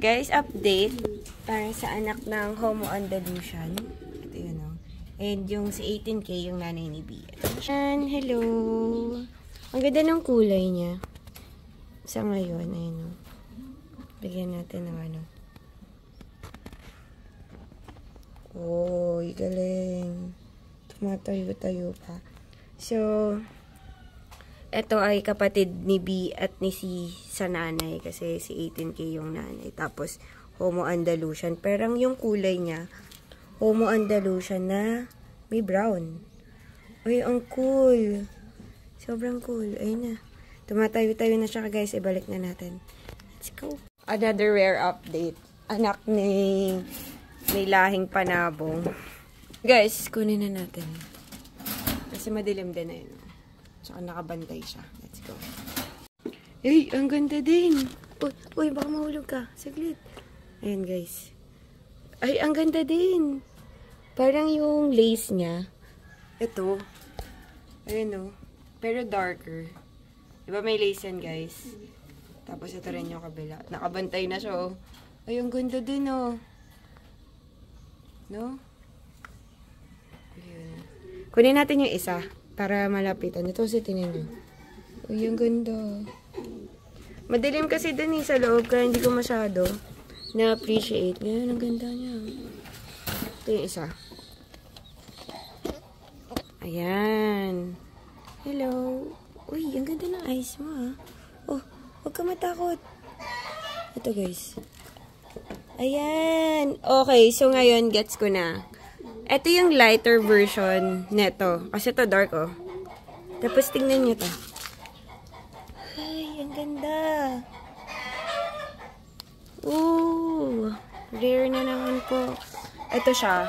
Guys, update para sa anak ng Homo Andalusian. Ito yun, oh. And yung si 18K, yung nanay ni B. Ayan, hello. Ang ganda ng kulay niya. Sa ngayon, ayun, oh. Bigyan natin ng ano. Oy, galing. Tumatayo-tayo pa. So, ito ay kapatid ni B at ni C sa nanay. Kasi si 18K yung nanay. Tapos, Homo Andalusian. Pero yung kulay niya, Homo Andalusian na may brown. Uy, ang cool. Sobrang cool. Ayun na. Tumatayo-tayo na siya, guys. Ibalik na natin. Let's go. Another rare update. Anak ni may lahing panabong. Guys, kunin na natin. Kasi madilim din na yun. Tsaka nakabantay siya. Let's go. Ay, ang ganda din. Uy, baka mahulog ka. Saglit. Ayan, guys. Ay, ang ganda din. Parang yung lace niya. Ito. Ayan, oh. Pero darker. Diba may lace yan, guys? Tapos ito rin yung kabila. Nakabantay na siya, oh. Ay, ang ganda din, oh. No? Ayan. Kunin natin yung isa. Para malapitan. Ito kasi tingnan nyo. Uy, ang ganda. Madilim kasi din sa loob. Kaya hindi ko masyado na-appreciate. Ngayon, ang ganda niya. Ito yung isa. Ayan. Hello. Uy, ang ganda ng eyes mo, ha. Oh, huwag ka matakot. Ito, guys. Ayan. Okay, so ngayon, gets ko na. Ito yung lighter version neto. Kasi ito dark, oh. Tapos tingnan nyo to. Ay, ang ganda. Ooh. Rare na naman po. Ito siya.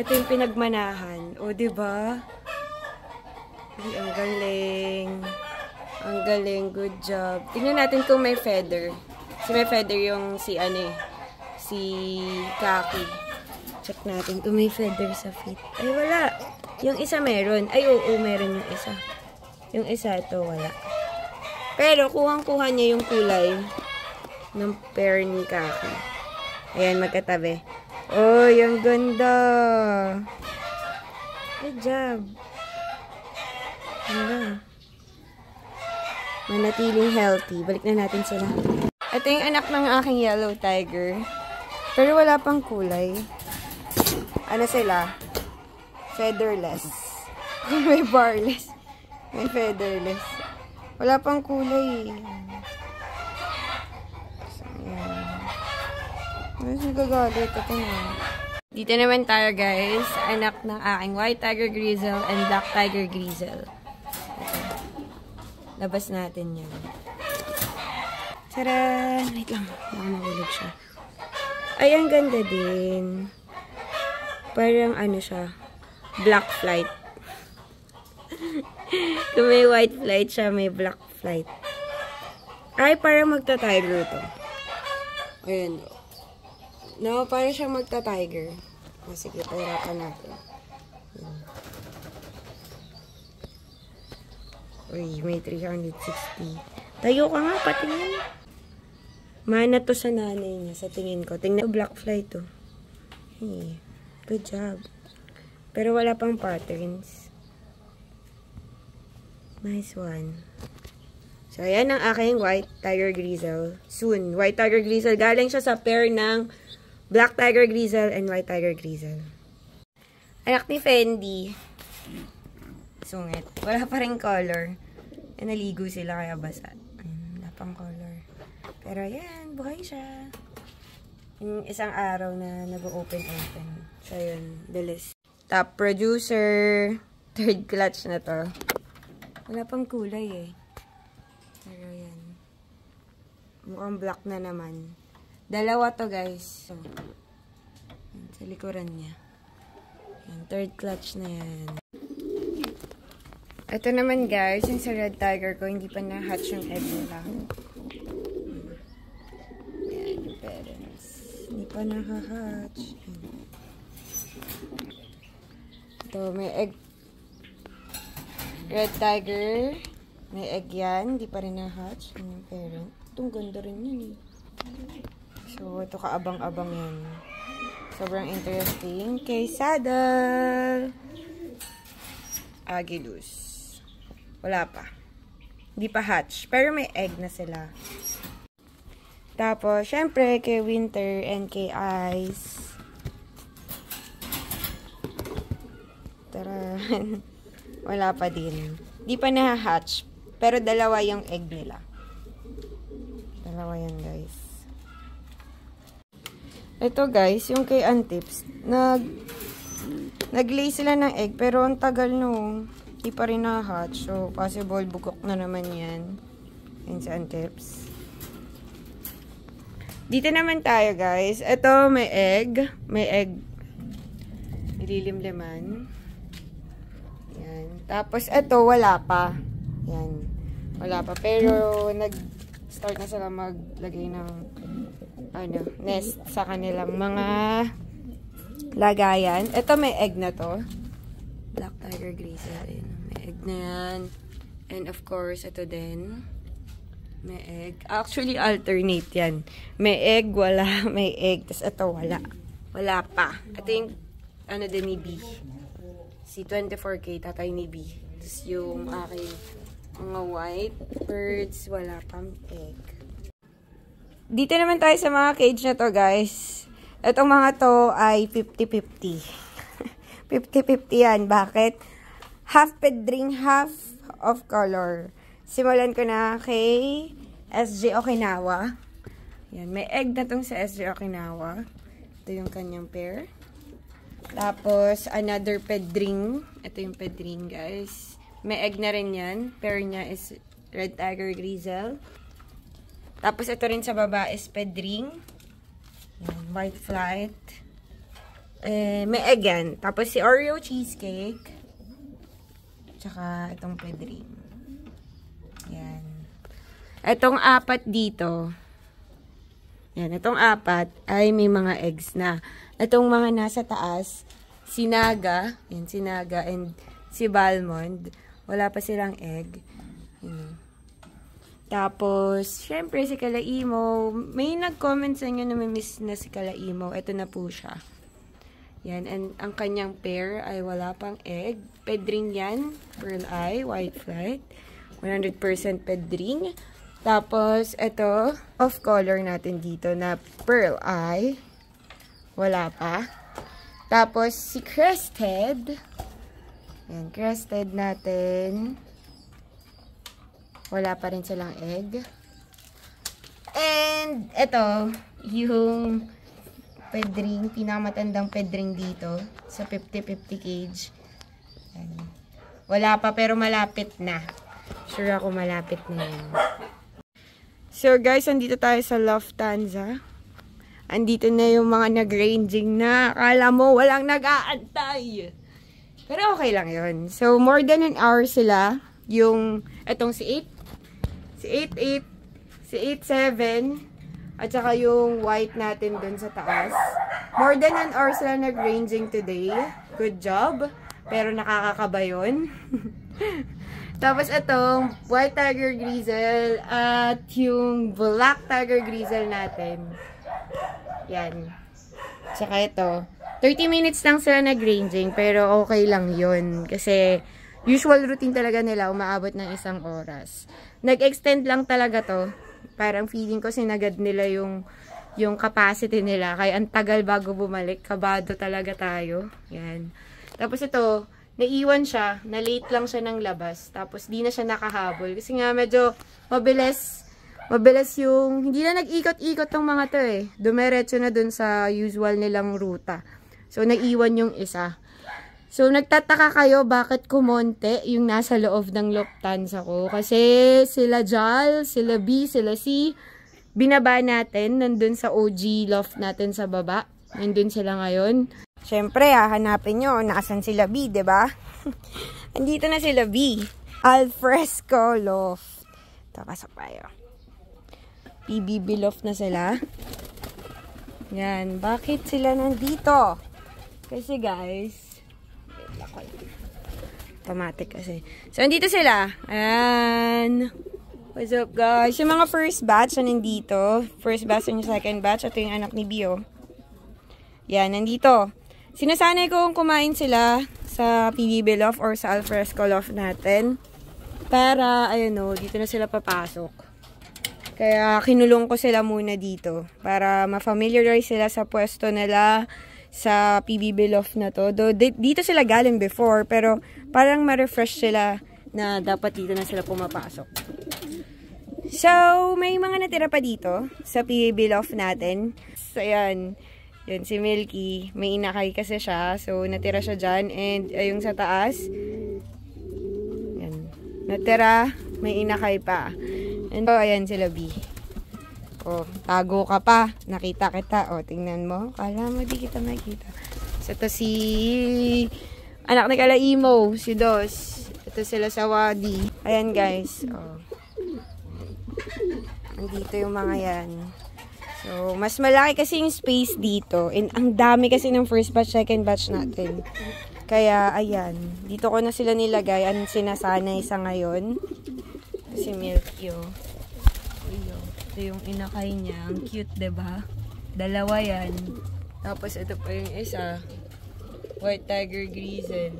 Ito yung pinagmanahan. O, diba? Ay, ang galing. Ang galing. Good job. Tingnan natin kung may feather. Kasi may feather yung si Kaki. Check natin kung may feather sa feet. Ay, wala. Yung isa meron. Ay, oo, meron yung isa. Yung isa, ito, wala. Pero, kuhang-kuha niya yung kulay ng pair ni Kaki. Ayan, magkatabi. Oh, yung ganda. Good job. Ganda. Manatiling healthy. Balik na natin sila. Ito yung anak ng aking yellow tiger. Pero wala pang kulay. Ano sila? Featherless. May barless. May featherless. Wala pang kulay. So, ayan. Mas nagagalit. Ito na. Dito naman tayo, guys. Anak ng aking white tiger grizzle and black tiger grizzle. Ito. Labas natin yan. Tara! Wait lang. Baka mahulog siya. Ay, ang ganda din. Parang ano siya, black flight. Kung may white flight siya, may black flight. Ay, parang magta-tiger to. Ayan. No, parang siyang magta-tiger. Sige, pahirapan natin. Ayan. Uy, may 360. Tayo ka nga, patingin. Mana to sa nanay niya, sa tingin ko. Tingnan, black flight to. Hey. Good job. Pero wala pang patterns. Nice one. So, ayan ang aking white tiger grizzle. Soon, white tiger grizzle. Galing siya sa pair ng black tiger grizzle and white tiger grizzle. Anak ni Fendi. Sungit. Wala pa rin color. E, naligo sila kaya basa. Wala pang color. Pero ayan, buhay siya. Yung isang araw na nag-open-open. So, yun. Bilis. Top producer. Third clutch na to. Wala pang kulay eh. Pero yan. Mukhang black na naman. Dalawa to, guys. So, yan, sa likuran niya. Yan, third clutch na yan. Ito naman, guys. Yung sa red tiger ko, hindi pa na-hatch yung egg nila. Yan, yung parents. Hindi pa naka-hatch. Ito, may egg. Red tiger. May egg yan. Hindi pa rin na-hatch. Yung parent. Itong ganda rin yun eh. So, ito kaabang-abang yan. Sobrang interesting. Kay Saddle. Agilus. Wala pa. Hindi pa hatch. Pero may egg na sila. Tapos, syempre, kay Winter and kay Ice. Tara. Wala pa din. Di pa na-hatch. Pero dalawa yung egg nila. Dalawa yan, guys. Ito, guys, yung kay Antips. Nag-lay sila ng egg. Pero ang tagal nung. Di pa rin na-hatch. So, possible bugok na naman yan. Yan si Antips. Dito naman tayo, guys. Ito, may egg. May egg. Nililimliman. Yan. Tapos, ito, wala pa. Yan. Wala pa. Pero, nag-start na sila maglagay ng nest sa kanilang mga lagayan. Ito, may egg na to. Black Tiger Grizzle. May egg na yan. And, of course, ito din. May egg. Actually, alternate yan. May egg, wala. May egg. Tapos ito, wala. Wala pa. Ito yung, din ni B. Si 24K, tatay ni B. Tapos yung aking mga white birds, wala pang egg. Dito naman tayo sa mga cage na to, guys. Itong mga to ay 50-50. 50-50 yan. Bakit? Half pedring, half of color. Simulan ko na kay SJ Okinawa. Yan, may egg na tong sa SJ Okinawa. Ito yung kanyang pair. Tapos, another pedring. Ito yung pedring, guys. May egg na rin yan. Pair niya is Red Tiger Grizzle. Tapos, ito rin sa baba is pedring. Yan, white flight. May egg yan. Tapos, si Oreo cheesecake. Tsaka, itong pedring. Yan. Itong apat dito. Yan. Itong apat ay may mga eggs na. Itong mga nasa taas, si Naga. Yan, si Naga and si Balmond. Wala pa silang egg. Yan. Tapos, syempre si Kalaimo. May nag-comment sa inyo na may miss na si Kalaimo. Ito na po siya. Yan. And ang kanyang pair ay wala pang egg. Pedring yan. Pearl Eye. White flight. 100% pedring. Tapos, ito, off color natin dito na Pearl Eye. Wala pa. Tapos, si Crested. Yan, Crested natin. Wala pa rin silang egg. And, ito, yung pedring, pinakamatandang pedring dito sa 50-50 cage. Yan. Wala pa, pero malapit na. Sure ako malapit na yan. So guys, andito tayo sa Lufthansa. Andito na yung mga nag-ranging na. Akala mo walang nag-aantay. Pero okay lang yun. So more than an hour sila. Yung, etong si 8. Si 8-8. Si 8-7. At saka yung white natin dun sa taas. More than an hour sila nag-ranging today. Good job. Pero nakakakaba yun. Tapos itong White Tiger Grizzle at yung Black Tiger Grizzle natin. Yan. Tsaka ito. 30 minutes lang sila nag-ranging pero okay lang yun. Kasi usual routine talaga nila umaabot ng 1 oras. Nag-extend lang talaga to. Parang feeling ko sinagad nila yung capacity nila. Kaya ang tagal bago bumalik. Kabado talaga tayo. Yan. Tapos ito, naiwan siya, na-late lang siya ng labas, tapos di na siya nakahabol. Kasi nga medyo mabilis yung, hindi na nag-ikot-ikot tong mga to eh. Dumiretso na dun sa usual nilang ruta. So, naiwan yung isa. So, nagtataka kayo bakit kumonte yung nasa loob ng Lufthansa ko. Kasi sila Jal, sila B, sila C, binaba natin, nandun sa OG loft natin sa baba. Nandun sila ngayon. Siyempre, hahanapin nyo, nasan sila B, diba? Andito na sila B. Alfresco Loft. Ito, pasok tayo. PBB Loft na sila. Yan, bakit sila nandito? Kasi guys, wait ako. Automatic kasi. So, andito sila. Ayan. What's up, guys? Yung mga first batch na nandito. First batch and yung second batch. Ito yung anak ni Bio. Yan, nandito. Sinasanay kong kumain sila sa PBB Loft or sa Alfresco Loft natin. Para, ayun o, dito na sila papasok. Kaya, kinulong ko sila muna dito. Para ma-familiarize sila sa pwesto nila sa PBB Loft na to. Dito sila galing before, pero parang ma-refresh sila na dapat dito na sila pumapasok. So, may mga natira pa dito sa PBB Loft natin. So, ayan. Yan, si Milky. May inakay kasi siya. So, natira siya dyan. And, yung sa taas. Yan. Natira. May inakay pa. And, oh, ayan sila B. Oh, tago ka pa. Nakita kita. Oh, tingnan mo. Kala mo, di kita makita. So, ito si anak ni Kala Imo. Si Dos. Ito sila sa Wadi. Ayan, guys. Oh. Andito yung mga yan. So, mas malaki kasi yung space dito. And ang dami kasi ng first batch, second batch natin. Kaya, ayan. Dito ko na sila nilagay. Ang sinasanay sa ngayon. Ito si Milky, oh. Ito yung inakay niya. Ang cute, diba? Dalawa yan. Tapos, ito pa yung isa. White Tiger Grizzle.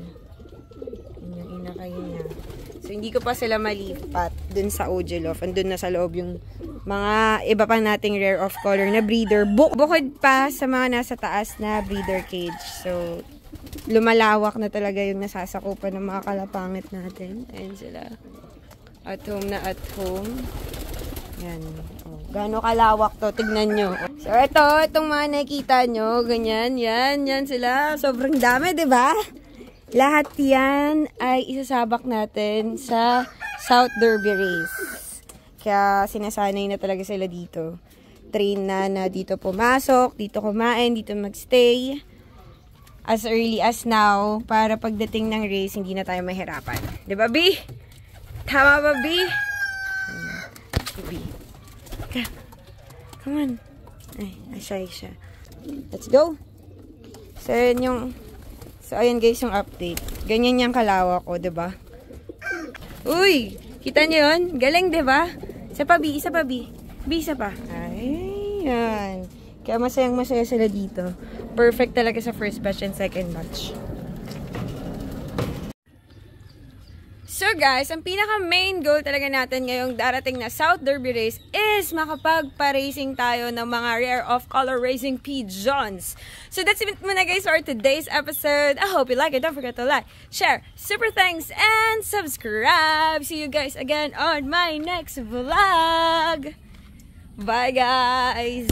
Yan yung inakay niya. So, hindi ko pa sila malipat dun sa OG Loft. Andun na sa loob yung mga iba pa nating rare of color na breeder. Bukod pa sa mga nasa taas na breeder cage. So, lumalawak na talaga yung nasasakupan ng mga kalapangit natin. Ayan sila. At home na at home. Yan. Oh, gaano kalawak to? Tignan nyo. So, itong mga nakikita nyo. Ganyan. Yan sila. Sobrang dami, diba? Lahat yan ay isasabak natin sa South Derby Race. Kaya sinasanay na talaga sila dito. Train na dito pumasok, dito kumain, dito magstay. As early as now, para pagdating ng race, hindi na tayo mahirapan. Diba, B? Tama ba, B? B. Come on. Ay, asya. Let's go. So, ayun guys yung update. Ganyan yung kalawak ko, diba? Uy! Kita nyo yun? Galing, diba? Isa pa, B. B, isa pa. Ayan. Kaya masayang-masaya sila dito. Perfect talaga sa first batch and second batch. So guys, ang pinaka-main goal talaga natin ngayong darating na South Derby Race is makapagpa-racing tayo ng mga rare of-color racing pigeons. So that's it muna guys for today's episode. I hope you like it. Don't forget to like, share, super thanks, and subscribe. See you guys again on my next vlog. Bye guys!